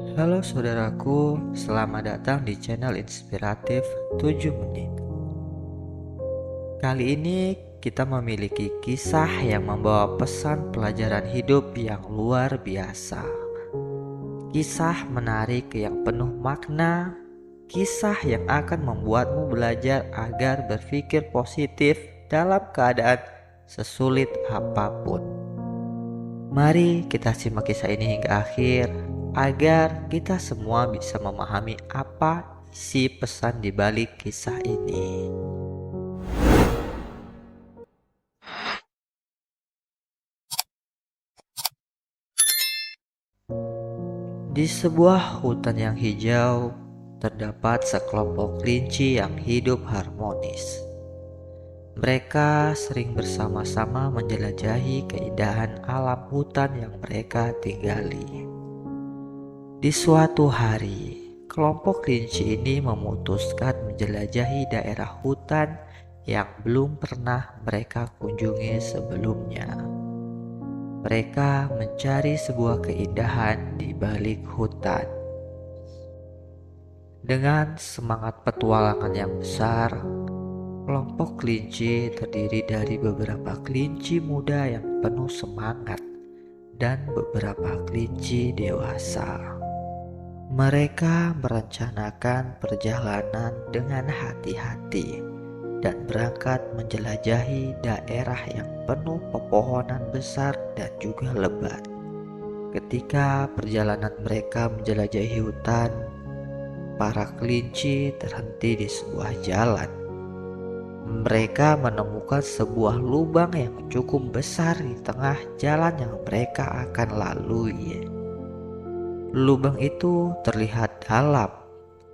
Halo saudaraku, selamat datang di channel inspiratif 7 menit. Kali ini kita memiliki kisah yang membawa pesan pelajaran hidup yang luar biasa. Kisah menarik yang penuh makna, kisah yang akan membuatmu belajar agar berpikir positif dalam keadaan sesulit apapun. Mari kita simak kisah ini hingga akhir agar kita semua bisa memahami apa isi pesan di balik kisah ini. Di sebuah hutan yang hijau, terdapat sekelompok kelinci yang hidup harmonis. Mereka sering bersama-sama menjelajahi keindahan alam hutan yang mereka tinggali. Di suatu hari, kelompok kelinci ini memutuskan menjelajahi daerah hutan yang belum pernah mereka kunjungi sebelumnya. Mereka mencari sebuah keindahan di balik hutan. Dengan semangat petualangan yang besar, kelompok kelinci terdiri dari beberapa kelinci muda yang penuh semangat dan beberapa kelinci dewasa. Mereka merencanakan perjalanan dengan hati-hati dan berangkat menjelajahi daerah yang penuh pepohonan besar dan juga lebat. Ketika perjalanan mereka menjelajahi hutan, para kelinci terhenti di sebuah jalan. Mereka menemukan sebuah lubang yang cukup besar di tengah jalan yang mereka akan lalui. Lubang itu terlihat dalam,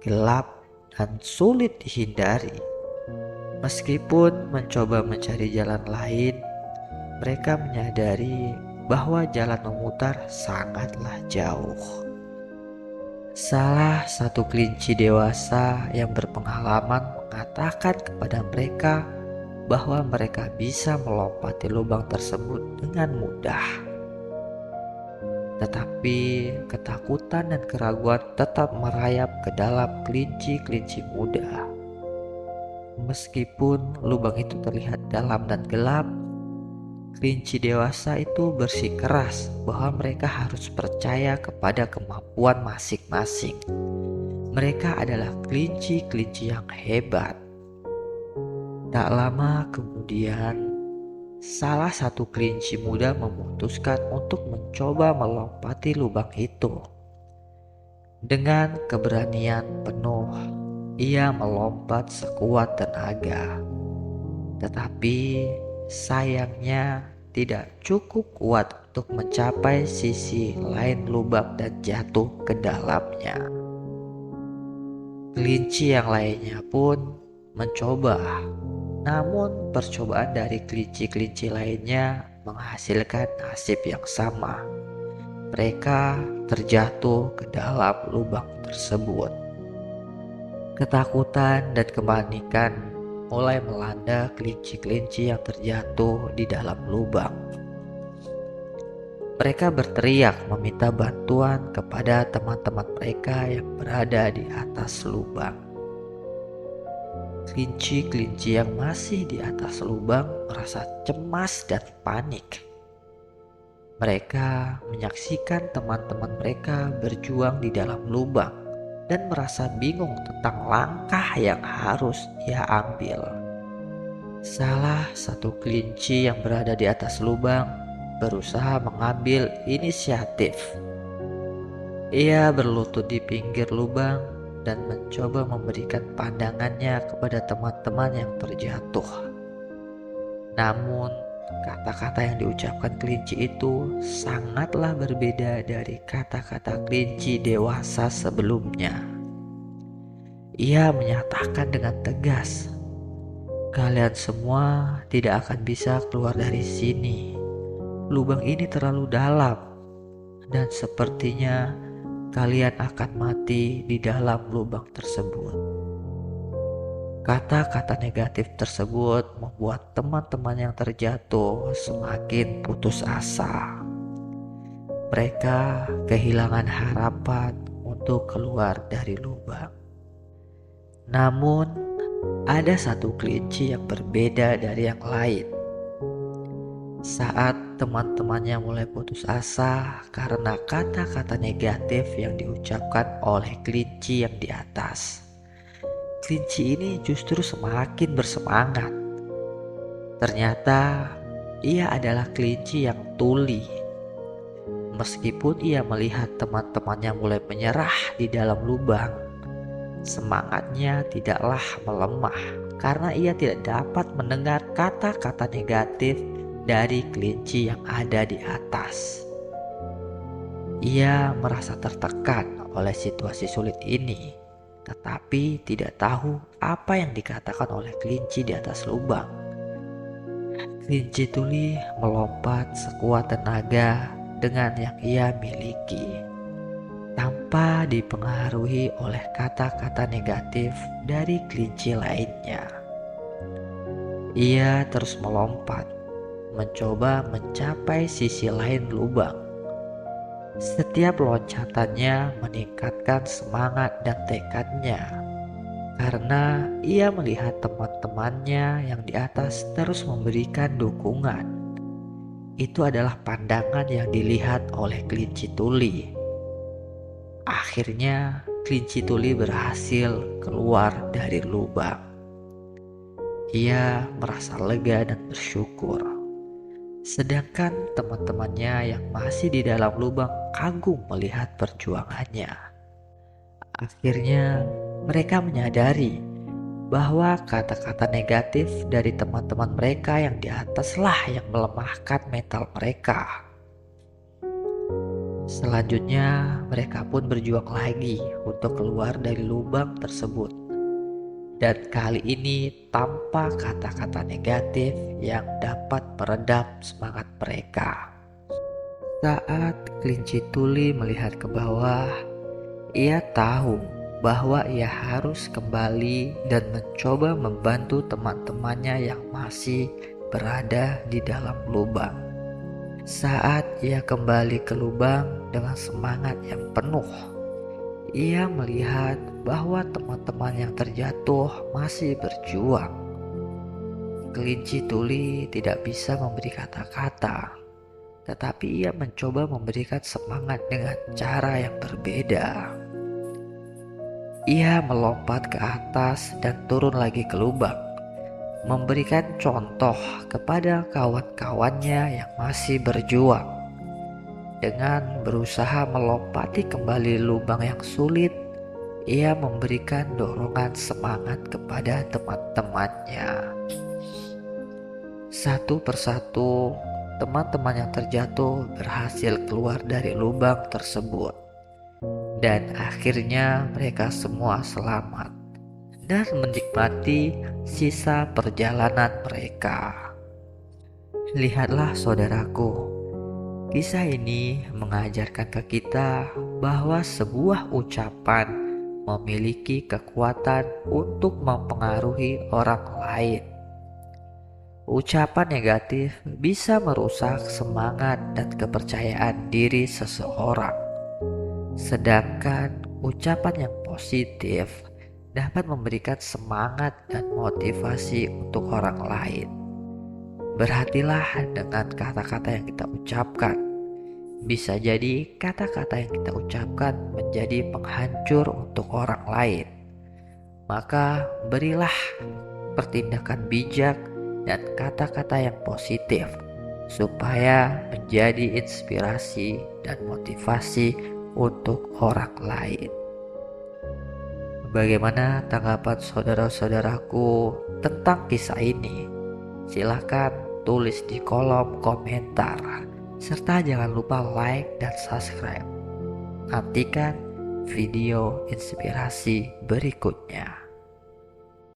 gelap, dan sulit dihindari. Meskipun mencoba mencari jalan lain, mereka menyadari bahwa jalan memutar sangatlah jauh. Salah satu kelinci dewasa yang berpengalaman mengatakan kepada mereka bahwa mereka bisa melompati lubang tersebut dengan mudah. Tetapi ketakutan dan keraguan tetap merayap ke dalam kelinci-kelinci muda. Meskipun lubang itu terlihat dalam dan gelap, kelinci dewasa itu bersikeras bahwa mereka harus percaya kepada kemampuan masing-masing. Mereka adalah kelinci-kelinci yang hebat. Tak lama kemudian, salah satu kelinci muda memutuskan untuk mencoba melompati lubang itu. Dengan keberanian penuh, ia melompat sekuat tenaga. Tetapi sayangnya tidak cukup kuat untuk mencapai sisi lain lubang dan jatuh ke dalamnya. Kelinci yang lainnya pun mencoba, namun percobaan dari kelinci-kelinci lainnya menghasilkan nasib yang sama. Mereka terjatuh ke dalam lubang tersebut. Ketakutan dan kepanikan mulai melanda kelinci-kelinci yang terjatuh di dalam lubang. Mereka berteriak meminta bantuan kepada teman-teman mereka yang berada di atas lubang. Kelinci-kelinci yang masih di atas lubang merasa cemas dan panik. Mereka menyaksikan teman-teman mereka berjuang di dalam lubang dan merasa bingung tentang langkah yang harus ia ambil. Salah satu kelinci yang berada di atas lubang berusaha mengambil inisiatif. Ia berlutut di pinggir lubang dan mencoba memberikan pandangannya kepada teman-teman yang terjatuh. Namun, kata-kata yang diucapkan kelinci itu sangatlah berbeda dari kata-kata kelinci dewasa sebelumnya. Ia menyatakan dengan tegas, "Kalian semua tidak akan bisa keluar dari sini. Lubang ini terlalu dalam dan sepertinya kalian akan mati di dalam lubang tersebut." Kata-kata negatif tersebut membuat teman-teman yang terjatuh semakin putus asa. Mereka kehilangan harapan untuk keluar dari lubang. Namun, ada satu kelinci yang berbeda dari yang lain. Saat teman-temannya mulai putus asa karena kata-kata negatif yang diucapkan oleh kelinci yang di atas, kelinci ini justru semakin bersemangat. Ternyata ia adalah kelinci yang tuli. Meskipun ia melihat teman-temannya mulai menyerah di dalam lubang, semangatnya tidaklah melemah karena ia tidak dapat mendengar kata-kata negatif dari kelinci yang ada di atas. Ia merasa tertekan oleh situasi sulit ini, tetapi tidak tahu apa yang dikatakan oleh kelinci di atas lubang. Kelinci tuli melompat sekuat tenaga dengan yang ia miliki, tanpa dipengaruhi oleh kata-kata negatif dari kelinci lainnya. Ia terus melompat, mencoba mencapai sisi lain lubang. Setiap loncatannya meningkatkan semangat dan tekadnya, karena ia melihat teman-temannya yang di atas terus memberikan dukungan. Itu adalah pandangan yang dilihat oleh kelinci tuli. Akhirnya kelinci tuli berhasil keluar dari lubang. Ia merasa lega dan bersyukur. Sedangkan teman-temannya yang masih di dalam lubang kagum melihat perjuangannya. Akhirnya mereka menyadari bahwa kata-kata negatif dari teman-teman mereka yang di ataslah yang melemahkan mental mereka. Selanjutnya mereka pun berjuang lagi untuk keluar dari lubang tersebut. Dan kali ini tanpa kata-kata negatif yang dapat meredam semangat mereka. Saat kelinci tuli melihat ke bawah, ia tahu bahwa ia harus kembali dan mencoba membantu teman-temannya yang masih berada di dalam lubang. Saat ia kembali ke lubang dengan semangat yang penuh, ia melihat bahwa teman-teman yang terjatuh masih berjuang. Kelinci tuli tidak bisa memberi kata-kata, tetapi ia mencoba memberikan semangat dengan cara yang berbeda. Ia melompat ke atas dan turun lagi ke lubang, memberikan contoh kepada kawan-kawannya yang masih berjuang. Dengan berusaha melompati kembali lubang yang sulit, ia memberikan dorongan semangat kepada teman-temannya. Satu persatu, teman-teman yang terjatuh berhasil keluar dari lubang tersebut. Dan akhirnya mereka semua selamat dan menikmati sisa perjalanan mereka. Lihatlah saudaraku, kisah ini mengajarkan ke kita bahwa sebuah ucapan memiliki kekuatan untuk mempengaruhi orang lain. Ucapan negatif bisa merusak semangat dan kepercayaan diri seseorang. Sedangkan ucapan yang positif dapat memberikan semangat dan motivasi untuk orang lain. Berhatilah dengan kata-kata yang kita ucapkan. Bisa jadi kata-kata yang kita ucapkan menjadi penghancur untuk orang lain. Maka berilah pertindakan bijak dan kata-kata yang positif supaya menjadi inspirasi dan motivasi untuk orang lain. Bagaimana tanggapan saudara-saudaraku tentang kisah ini? Silahkan tulis di kolom komentar. Serta jangan lupa like dan subscribe. Nantikan video inspirasi berikutnya.